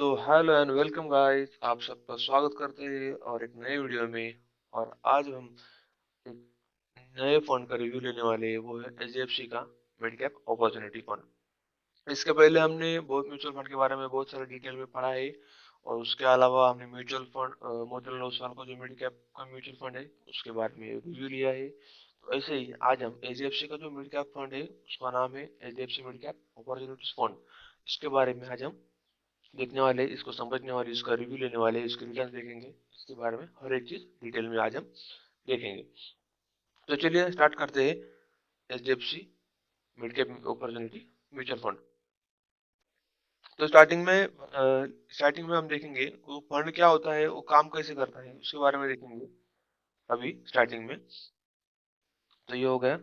So hello and welcome guys, आप सबका स्वागत करते हैं और एक नए वीडियो में। और आज हम एक नए फंड का रिव्यू लेने वाले हैं, वो है एचडीएफसी का मिड कैप अपॉर्चुनिटी फंड। इसके पहले हमने बहुत म्यूचुअल फंड के बारे में बहुत सारे डिटेल में पढ़ा है, और उसके अलावा हमने म्यूचुअल फंड मोतीलाल ओसवाल का जो मिड कैप का म्यूचुअल फंड है उसके बारे में रिव्यू लिया है। तो ऐसे ही आज हम एचडीएफसी का जो मिड कैप फंड है उसका नाम है HDFC mid cap opportunities fund. इसके बारे में आज हम देखने वाले, इसको समझने वाले, इसका रिव्यू लेने वाले, इसके रिटर्न देखेंगे, इसके बारे में हर एक चीज डिटेल में आज हम देखेंगे। तो चलिए स्टार्ट करते हैं HDFC mid cap opportunity mutual fund. तो स्टार्टिंग में हम देखेंगे वो फंड क्या होता है, वो काम कैसे करता है, उसके बारे में देखेंगे अभी स्टार्टिंग में। तो ये हो गया।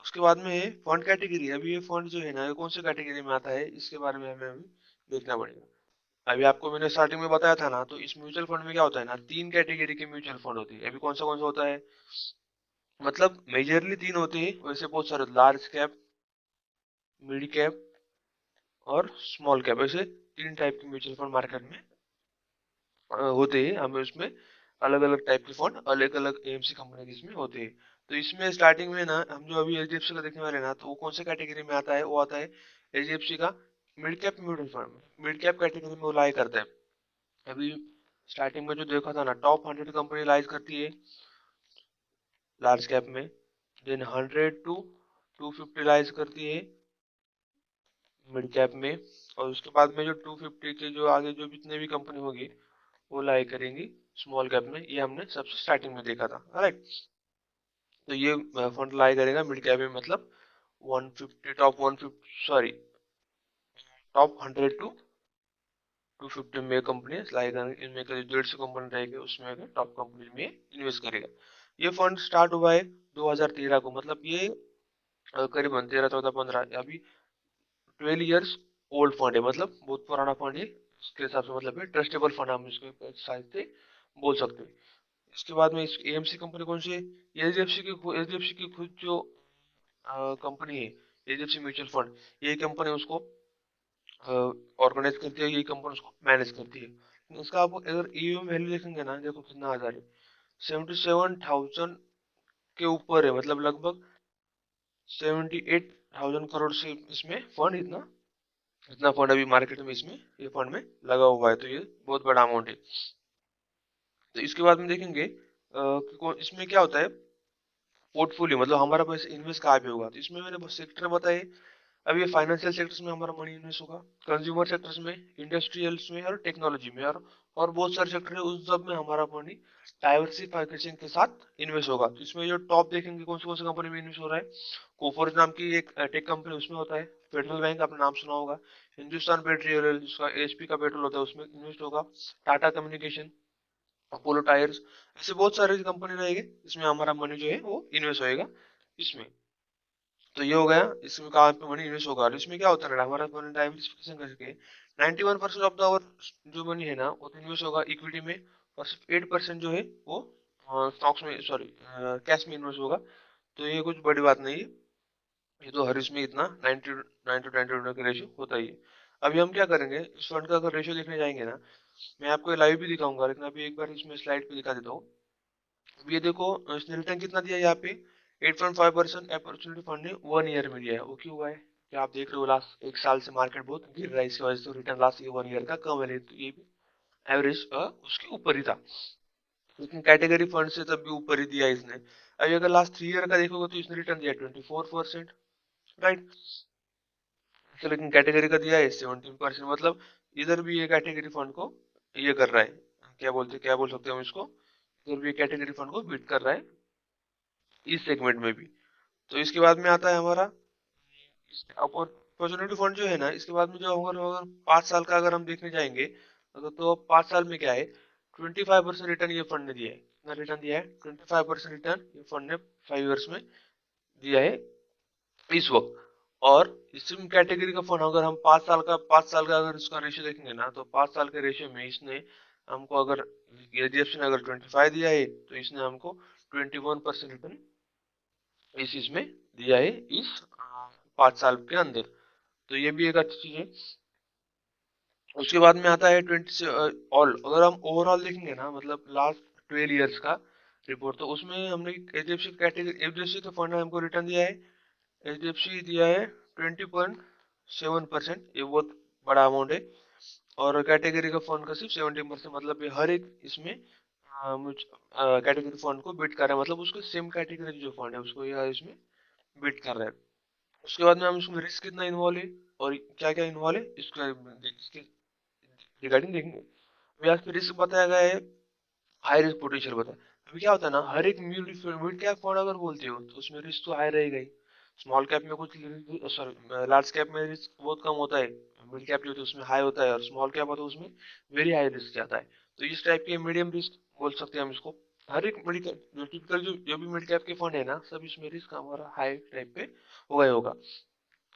उसके बाद में है फंड कैटेगरी। अभी ये फंड जो है ना, ये कौन से कैटेगरी में आता है, इसके बारे में हमें अभी देखना पड़ेगा। अभी आपको मैंने स्टार्टिंग में बताया था ना, तो इस म्यूचुअल फंड में क्या होता है ना, तीन कैटेगरी के म्यूचुअल फंड होती है। अभी कौन सा होता है, मतलब मेजरली तीन होते हैं, वैसे बहुत सारे लार्ज कैप, मिड कैप और स्मॉल कैप, ऐसे तीन टाइप के म्यूचुअल फंड मार्केट में होते हैं। हमें उसमें अलग अलग टाइप के फंड अलग अलग एएमसी कंपनी इसमें होते हैं। तो इसमें स्टार्टिंग में ना हम जो अभी एचडीएफसी का देखने वाले हैं ना, तो वो कौन से कैटेगरी में आता है, वो आता है एचडीएफसी का mid cap mutual fund. Mid cap category में वो लाई करता है। अभी स्टार्टिंग में जो देखा था ना, टॉप 100 कंपनी लाइज करती है लार्ज कैप में, देन 100 to 250 लाइज करती है मिड कैप में, और उसके बाद में जो 250 के जो आगे जो जितने भी कंपनी होगी वो लाई करेंगी स्मॉल कैप में। ये हमने सबसे स्टार्टिंग में देखा था, राइट। तो ये फंड लाई करेगा मिड कैप में, मतलब 150 टॉप 150 सॉरी टॉप 100 to 250 में कंपनी लाई करेंगे। इनमें करीब 150 कंपनी रहेगी, उसमें टॉप कंपनी में इन्वेस्ट करेगा। ये फंड स्टार्ट हुआ है 2013 को, मतलब ये करीबन 13 14 15 अभी 12 इयर्स ओल्ड फंड है, मतलब बहुत पुराना फंड है। इसके हिसाब से मतलब है ट्रस्टेबल फंड, हम इसको शायद से बोल सकते हैं। इसके बाद में इस एएमसी कंपनी कौन सी है, एचडीएफसी की खुद जो कंपनी है, एचडीएफसी म्यूचुअल फंड, यही कंपनी उसको ऑर्गेनाइज करती है, यही कंपनी उसको मैनेज करती है। इसका आप अगर ईयूएम वैल्यू देखेंगे ना, देखो कितना आ है, 77,000 के ऊपर है, मतलब लगभग 78,000 करोड़ से इसमें फंड, इतना इतना फंड अभी मार्केट में इसमें ये फंड में लगा हुआ है। तो ये बहुत बड़ा अमाउंट है। तो इसके बाद में देखेंगे कि इसमें क्या होता है, पोर्टफोलियो, मतलब हमारा पैसा इन्वेस्ट कहाँ पे होगा। तो इसमें मैंने बस सेक्टर बताए। अब ये फाइनेंशियल सेक्टर्स में हमारा मनी इन्वेस्ट होगा, कंज्यूमर सेक्टर्स में, इंडस्ट्रियल्स में और टेक्नोलॉजी में, और बहुत सारे सेक्टर है, उस सब में हमारा मनी डाइवर्सिफिकेशन के साथ इन्वेस्ट होगा। तो इसमें जो टॉप देखेंगे कौन सी कंपनी में इन्वेस्ट हो रहा है, कोफोर्ज नाम की एक टेक कंपनी, उसमें होता है। फेडरल बैंक, आपने नाम सुना होगा। हिंदुस्तान पेट्रोलियम, जिसका एचपी का पेट्रोल होता है, उसमें इन्वेस्ट होगा। टाटा कम्युनिकेशन, अपोलो टायर्स, ऐसे बहुत सारे कंपनी रहेंगे, इसमें हमारा मनी जो है वो इन्वेस्ट होएगा इसमें। तो ये हो गया, इसमें कहाँ पे मनी इन्वेस्ट होगा। और इसमें क्या होता है ना, हमारा मनी डाइवर्सिफिकेशन करके 91% ऑफ द आवर जो मनी है ना, वो तो इन्वेस्ट होगा इक्विटी में, और सिर्फ 8% जो है वो स्टॉक्स में, सॉरी कैश में इन्वेस्ट होगा। तो ये कुछ बड़ी बात नहीं है, ये तो हर इसमें इतना 90 to 90 का रेशियो होता ही है। अभी हम क्या करेंगे, इस फंड का अगर रेशियो देखने जाएंगे ना, मैं आपको लाइव भी दिखाऊंगा, लेकिन अभी एक बार इसमें स्लाइड पे दिखा देता हूँ। अब ये देखो, इसने रिटर्न कितना दिया है यहाँ पे, 8.5% अपॉर्चुनिटी फंड ने 1 ईयर में दिया है। वो क्यों हुआ है, क्या आप देख रहे हो, लास्ट एक साल से मार्केट बहुत गिर रहा है, इसकी वजह से रिटर्न लास्ट 1 ईयर का कम है। तो ये भी एवरेज उसके ऊपर ही था, लेकिन कैटेगरी फंड से तब भी ऊपर ही दिया इसने। अभी अगर लास्ट 3 ईयर का देखोगे तो इसने रिटर्न दिया 24%, राइट। तो लेकिन कैटेगरी का दिया है 17%, मतलब इधर भी ये कैटेगरी फंड को ये कर रहा है, क्या बोल सकते हैं हम इसको, इधर भी कैटेगरी फंड को बीट कर रहा है इस सेगमेंट में भी। तो इसके बाद में आता है हमारा अपॉर्चुनिटी फंड जो है ना, इसके बाद में जो अगर 5 साल का अगर हम देखने जाएंगे, तो 5 साल में क्या है, 25% रिटर्न ये फंड ने दिया है। कितना रिटर्न दिया है, 25% रिटर्न ये फंड ने 5 ईयर्स में दिया है इस वक्त। और इसी कैटेगरी का फंड अगर हम 5 साल का अगर इसका रेशियो देखेंगे ना, तो 5 साल के रेशियो में इसने हमको, अगर एचडीएफसी ने अगर 25 दिया है, तो इसने हमको 21% रिटर्न इस इसमें दिया है इस 5 साल के अंदर। तो ये भी एक अच्छी चीज है। उसके बाद में आता है 20 से ऑल। अगर हम ओवरऑल देखेंगे ना, मतलब लास्ट 12 ईयर्स का रिपोर्ट, तो उसमें हमने एचडीएफसी कैटेगरी, एचडीएफसी का फंड हमको रिटर्न दिया है, एचडीएफसी दिया है 20.7%। ये बहुत बड़ा अमाउंट है। और कैटेगरी का फंड का सिर्फ 17%, मतलब ये हर एक इसमें कैटेगरी फंड को बीट कर रहा है, मतलब उसको सेम कैटेगरी जो फंड है उसको यह इसमें बीट कर रहा है। उसके बाद में हम इसमें रिस्क कितना इन्वॉल्व है और क्या क्या इन्वॉल्व है इसके रिगार्डिंग देखेंगे। अभी आपको रिस्क बताया गया है, हाई रिस्क पोटेंशियल बताया। अभी क्या होता है ना, हर एक मिड कैप फंड अगर बोलते हो तो उसमें रिस्क तो हाई रहेगा ही। स्मॉल कैप में कुछ, सॉरी लार्ज कैप में रिस्क बहुत कम होता है, मिड कैप जो होता है उसमें हाई होता है, और स्मॉल कैप होता है उसमें वेरी हाई रिस्क जाता है। तो इस टाइप के मीडियम रिस्क बोल सकते हैं हम इसको। हर एक मिड कैप जो टिपिकल जो भी मिड कैप के फंड है ना, सब इसमें रिस्क हमारा हाई टाइप पे होगा ही होगा।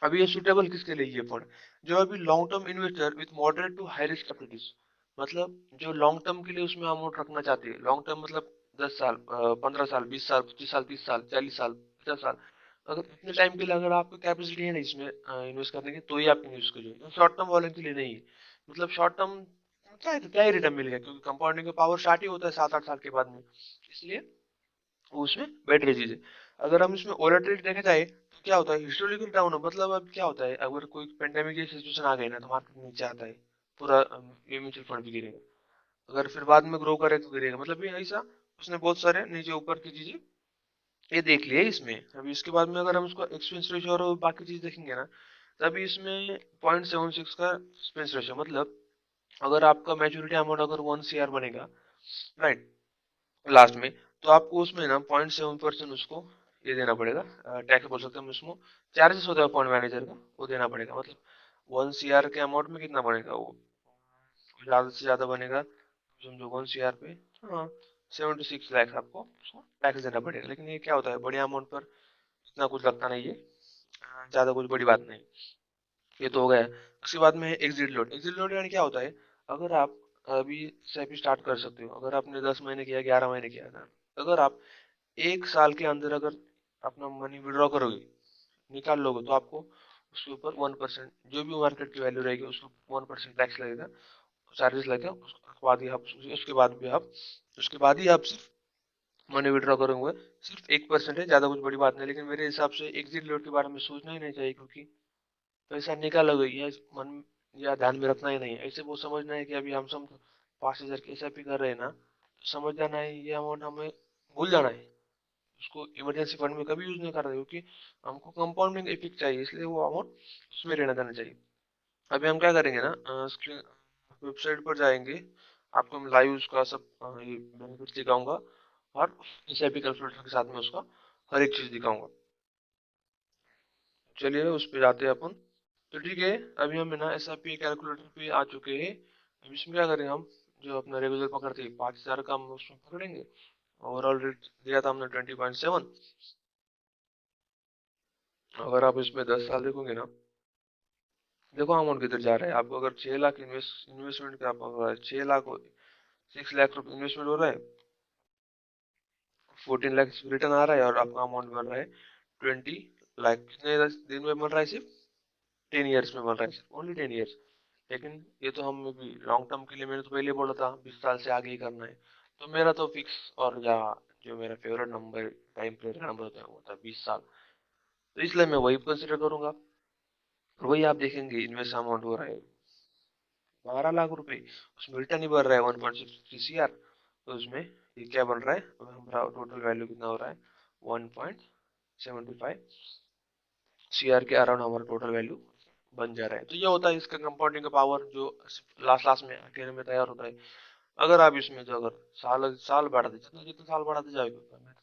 अभी ये सुटेबल किसके लिए ये फंड, जो अभी long term investor with moderate to high risk capitals, मतलब जो लॉन्ग टर्म के लिए उसमें अमाउंट रखना चाहते हैं। लॉन्ग टर्म मतलब 10 साल, 15 साल, 20 साल, 25 साल, 30 साल, 40 साल, 50 साल। अगर इतने टाइम के लिए अगर आपको कैपेसिटी है ना इसमें इन्वेस्ट करने की, तो ही आप इन्वेस्ट करिए। शॉर्ट टर्म वाले के लिए नहीं है। मतलब शॉर्ट टर्म क्या ही रिटर्न मिलेगा, क्योंकि कंपाउंडिंग का पावर स्टार्ट ही होता है 7-8 साल के बाद में। इसलिए वो उसमें बेटर चीज है। अगर हम इसमें वोलेटिलिटी देखा जाए तो क्या होता है, हिस्टोरिकल डाउन हो, मतलब अब क्या होता है, अगर कोई पेंडेमिक की सिचुएशन आ गई ना तो मार्केट नीचे आता है, पूरा ये म्यूचुअल फंड भी गिरेगा। अगर फिर बाद में ग्रो करे तो गिरेगा, मतलब ये ऐसा उसने बहुत सारे नीचे ऊपर की चीजें ये देख लिया है इसमें। अभी इसके बाद में अगर हम इसको एक्सपेंस रेशियो और बाकी चीज देखेंगे ना, तभी इसमें 0.76 का एक्सपेंस रेशियो, मतलब अगर आपका मैच्योरिटी अमाउंट अगर 1 CR बनेगा, राइट, लास्ट में, तो आपको उसमें ना 0.7% उसको ये देना पड़ेगा, टैक्स बोल सकते हैं हम इसको, चार्जेस होता है फंड मैनेजर का, वो देना पड़ेगा। मतलब 1 CR के अमाउंट में कितना बनेगा वो, ज्यादा से ज्यादा बनेगा, समझो 1 CR पे, हाँ, 76 लाख आपको उसको टैक्स देना पड़ेगा। लेकिन ये क्या होता है, बड़े अमाउंट पर इतना कुछ लगता नहीं है, ज्यादा कुछ बड़ी बात नहीं। ये तो हो गया। उसके बाद में एग्जिट लोड। एग्जिट लोड यानी क्या होता है, अगर आप अभी एसआईपी स्टार्ट कर सकते हो, अगर आपने 10 महीने किया, 11 महीने किया था, अगर आप 1 साल के अंदर अगर अपना मनी विड्रॉ करोगे, निकाल लोगे, तो आपको उसके ऊपर 1%, जो भी मार्केट की वैल्यू रहेगी उसको 1% टैक्स लगेगा, चार्जेस लगेगा। उसके बाद ही आप उसके बाद ही आप सिर्फ मनी विड्रॉ करोगे। सिर्फ 1% है, ज्यादा कुछ बड़ी बात नहीं। लेकिन मेरे हिसाब से एग्जिट लोड के बारे में सोचना ही नहीं चाहिए, क्योंकि पैसा निकालोगे या मन या ध्यान में रखना ही नहीं है। ऐसे वो समझना है कि अभी हम सब 5,000 की एसआईपी कर रहे हैं ना, तो समझ जाना है ये अमाउंट हमें भूल जाना है, उसको इमरजेंसी फंड में कभी यूज नहीं कर रहे, क्योंकि हमको कंपाउंडिंग इफेक्ट चाहिए, इसलिए वो अमाउंट उसमें रहना देना चाहिए। अभी हम क्या करेंगे ना, स्क्रीन वेबसाइट पर जाएंगे, आपको मैं लाइव उसका सब ये बेनिफिट दिखाऊंगा, और एसआईपी कैलकुलेटर के साथ में उसका हर एक चीज दिखाऊंगा। चलिए उस पे जाते हैं अपन। तो ठीक है, अभी हम है ना एसआईपी कैलकुलेटर पे आ चुके हैं। अब इसमें क्या करें हम, जो अपना रेगुलर पकड़ते हैं 5,000 का, हम उसमें पकड़ेंगे। ओवरऑल रेट दिया था हमने 20.7। अगर आप इसमें 10 साल देखोगे ना, देखो अमाउंट किधर जा रहा है। आपको अगर 6 लाख इन्वेस्टमेंट का आप अगर 6 लाख 6 लाख रुपए इन्वेस्टमेंट हो रहा है, 14 लाख रिटर्न आ रहा है, और आपका अमाउंट बन रहा है 20 लाख। कितने दिन में बन रहा है, सिर्फ 10 ईयर्स में बन रहा है, सिर्फ ओनली 10 ईयर्स। लेकिन ये तो हम भी लॉन्ग टर्म के लिए, मैंने तो पहले बोला था 20 साल से आगे ही करना है। तो मेरा तो फिक्स, और या जो मेरा favourite number, time period number होता है वो था 20 साल। तो इसलिए मैं वही कंसिडर करूंगा। और वही आप देखेंगे इन्वेस्ट अमाउंट हो रहा है 12 लाख रुपए, उसमें रिटर्न ही बढ़ रहा है 1.63 CR। तो उसमें ये क्या बन रहा है, हमारा टोटल वैल्यू कितना हो रहा है, 1.75 CR के अराउंड हमारा टोटल वैल्यू बन जा रहा है। तो ये होता है इसका कंपाउंडिंग का पावर, जो लास्ट लास्ट में अकेले में तैयार होता है। अगर आप इसमें जो अगर साल साल बढ़ाते, जितना जितना साल बढ़ाते जाएगा,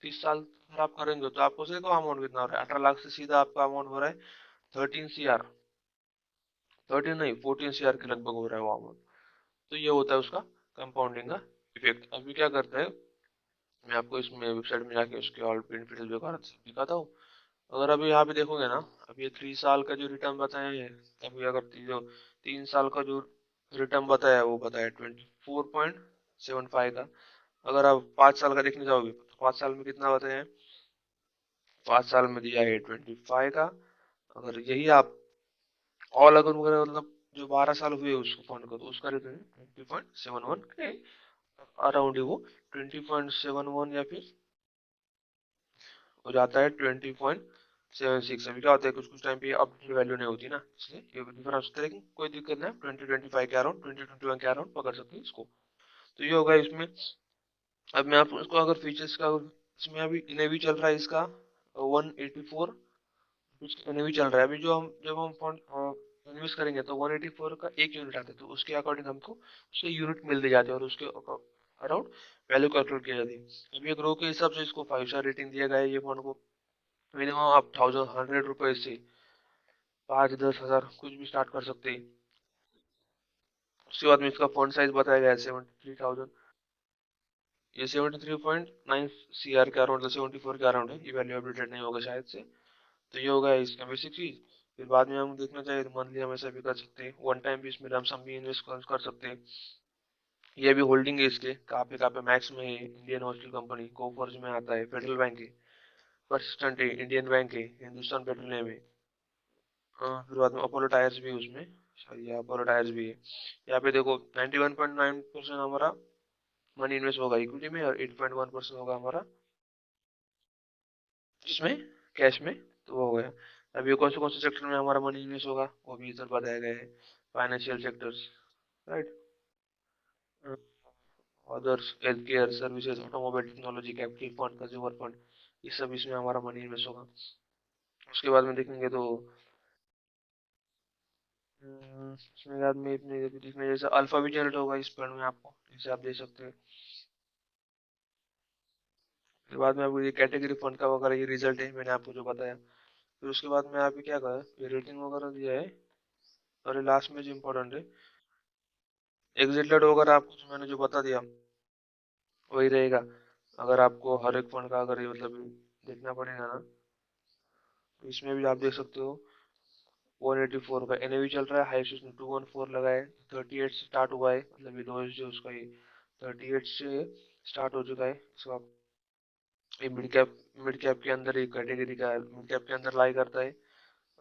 30 साल अगर आप करेंगे, तो आपको देखो अमाउंट कितना हो रहा है, 18 लाख से सीधा आपका अमाउंट हो रहा है 13 CR, 13 नहीं 14 CR के लगभग हो रहा है वो अमाउंट। तो ये होता है उसका कंपाउंडिंग का इफेक्ट। अभी क्या करता है, मैं आपको इसमें वेबसाइट में जाके उसके ऑल बेनिफिट दिखाता हूँ। अगर अभी यहाँ पे देखोगे ना, अभी ये 3 साल का जो रिटर्न बताया है, अभी अगर जो 3 साल का जो रिटर्न बताया है, वो बताया 24.75 का। अगर आप 5 साल का देखने जाओगे तो 5 साल में कितना बताया है, 5 साल में दिया है 25 का। अगर यही आप ऑल अगर वगैरह मतलब जो 12 साल हुए उस फंड को, तो उसका रिटर्न 20.71 के अराउंड ही वो 20.71 या फिर हो जाता है 20.76। अभी क्या होता है, कुछ कुछ टाइम पे अपडेट वैल्यू नहीं होती ना, इसलिए ये डिफरेंस होता है, लेकिन कोई दिक्कत नहीं, 2025 के अराउंड 2021 के अराउंड पकड़ सकते हैं इसको। तो ये होगा इसमें। अब मैं आपको इसको अगर फीचर्स का, इसमें अभी इन्हें भी चल रहा है इसका 184 कुछ एनएवी चल रहा है अभी। जो हम जब हम फंड इन्वेस्ट करेंगे तो 184 का एक यूनिट आता है, तो उसके अकॉर्डिंग हमको उसके यूनिट मिलते जाते हैं और उसके अराउंड वैल्यू कैलकुलेट की जाती है। अभी ग्रो के हिसाब से इसको 5 स्टार रेटिंग दिया गया है ये फंड को। मिनिमम आप 1100 रुपए से 5 10 हजार कुछ भी स्टार्ट कर सकते हैं। उसके बाद में इसका फंड साइज बताया गया है 73,000। ये 73.9 CR के अराउंड, 74 के अराउंड है, ये वैल्यू अपडेटेड नहीं होगा शायद से। तो ये होगा इसका बेसिक चीज। फिर बाद में हम देखना चाहिए तो मंथली हम ऐसा भी कर सकते हैं, वन टाइम भी इसमें लमसम भी इन्वेस्ट कर सकते हैं। ये भी होल्डिंग है इसके, कहाँ पे मैक्स में है, इंडियन हॉस्टल कंपनी, कोफर्स में आता है, फेडरल बैंक है, परसिस्टेंट है, इंडियन बैंक है, हिंदुस्तान पेट्रोलियम है। फिर बाद में अपोलो टायर्स भी है उसमें, सॉरी ये अपोलो टायर्स भी है। यहाँ पे देखो 91.9% हमारा मनी इन्वेस्ट होगा इक्विटी में, और 8.1% होगा हमारा इसमें कैश में। तो वो हो गया। अब ये कौन से सेक्टर में हमारा मनी इन्वेस्ट होगा वो भी इधर बताया गया है, financial sectors, right, others, health care services, automobile technology, capital fund, consumer fund, ये सब इसमें हमारा मनी इन्वेस्ट होगा। उसके बाद में देखेंगे तो इसमें बाद में इतने देखने जैसे अल्फा भी जनरेट होगा इस फंड में आपको, जैसे आप देख सकते हैं। फिर बाद में आपको ये कैटेगरी फंड का वगैरह ये रिजल्ट है, मैंने आपको जो बताया। फिर उसके बाद में आपने क्या कहा, ये रेटिंग वगैरह दिया है। और लास्ट में जो इम्पोर्टेंट है, एग्जिट रेट वगैरह आपको जो मैंने जो बता दिया वही रहेगा। अगर आपको हर एक फंड का अगर ये मतलब देखना पड़ेगा ना, तो इसमें भी आप देख सकते हो 184 का एनएवी चल रहा है, हाईएस्ट उसने 214 लगा है, 38 से स्टार्ट हुआ है, मतलब ये लोएस्ट जो उसका ये 38 से स्टार्ट हो चुका है। इसको आप ये मिड कैप के अंदर एक कैटेगरी का, मिड कैप के अंदर लाई करता है।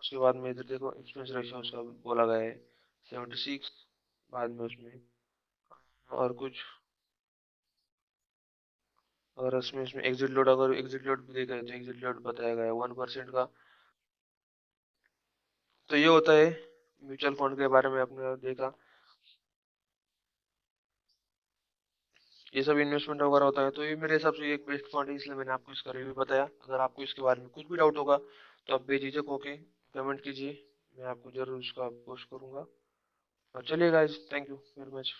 उसके बाद में इधर देखो एक्सपेंस रेशियो उसका बोला गया है 76। बाद में उसमें और कुछ, और इसमें एग्जिट लोड, अगर एग्जिट लोड भी देखा है तो एग्जिट लोड बताया गया है 1% का। तो ये होता है म्यूचुअल फंड के बारे में आपने देखा, ये सब इन्वेस्टमेंट वगैरह होता है। तो ये मेरे हिसाब से एक बेस्ट फंड है, इसलिए मैंने आपको इसका रिव्यू बताया। अगर आपको इसके बारे में कुछ भी डाउट होगा तो आप बेझिझक होके कमेंट कीजिए, मैं आपको जरूर उसका पोस्ट करूंगा। और चलिए guys, thank you very much.